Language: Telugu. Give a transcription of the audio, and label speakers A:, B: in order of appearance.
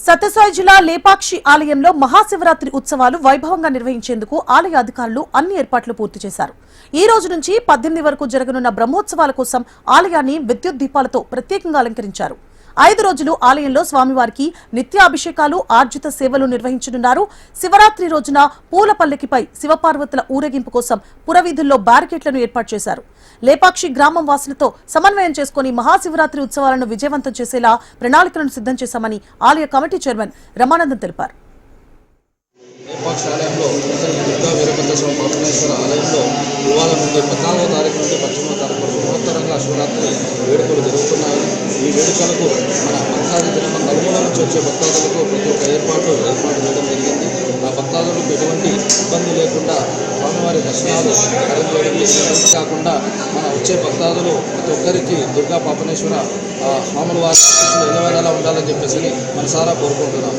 A: సత్యసాయి జిల్లా లేపాక్షి ఆలయంలో మహాశివరాత్రి ఉత్సవాలు వైభవంగా నిర్వహించేందుకు ఆలయ అధికారులు అన్ని ఏర్పాట్లు పూర్తి చేశారు. ఈ రోజు నుంచి 18 వరకు జరగనున్న బ్రహ్మోత్సవాల కోసం ఆలయాన్ని విద్యుత్ దీపాలతో ప్రత్యేకంగా అలంకరించారు. 5 రోజులు ఆలయంలో స్వామివారికి నిత్యాభిషేకాలు, ఆర్జిత సేవలు నిర్వహించనున్నారు. శివరాత్రి రోజున పూల పల్లకిపై శివపార్వతుల ఊరేగింపు కోసం పురవీధుల్లో బ్యారికేడ్లను ఏర్పాటు చేశారు. లేపాక్షి గ్రామం వాసులతో సమన్వయం చేసుకుని మహాశివరాత్రి ఉత్సవాలను విజయవంతం చేసేలా ప్రణాళికలను సిద్ధం చేశామని ఆలయ కమిటీ చైర్మన్ రమానందన్ తెలిపారు.
B: లేపాక్షి ఆలయంలో దుర్గా వీరభద్ర స్వామి పాపనేశ్వర ఆలయంలో ఇవాళ నుండి 14వ తారీఖు నుండి 18వ తారీఖు వరకు మహోత్తరంగా శివరాత్రి వేడుకలు జరుగుతున్నాయి. ఈ వేడుకలకు మన భక్తాది దినమ నలుమూల నుంచి వచ్చే భక్తాదులకు ప్రతి ఒక్క ఏర్పాటు చేయడం జరిగింది. ఆ భక్తాదులకు ఎటువంటి ఇబ్బంది లేకుండా స్వామివారి దర్శనాలు చేయడం కాకుండా మన వచ్చే భక్తాదులు ప్రతి ఒక్కరికి దుర్గా పాపనేశ్వర స్వాముల వారి ఎల్లవేళలా ఉండాలని చెప్పేసి మనసారా కోరుకుంటున్నాం.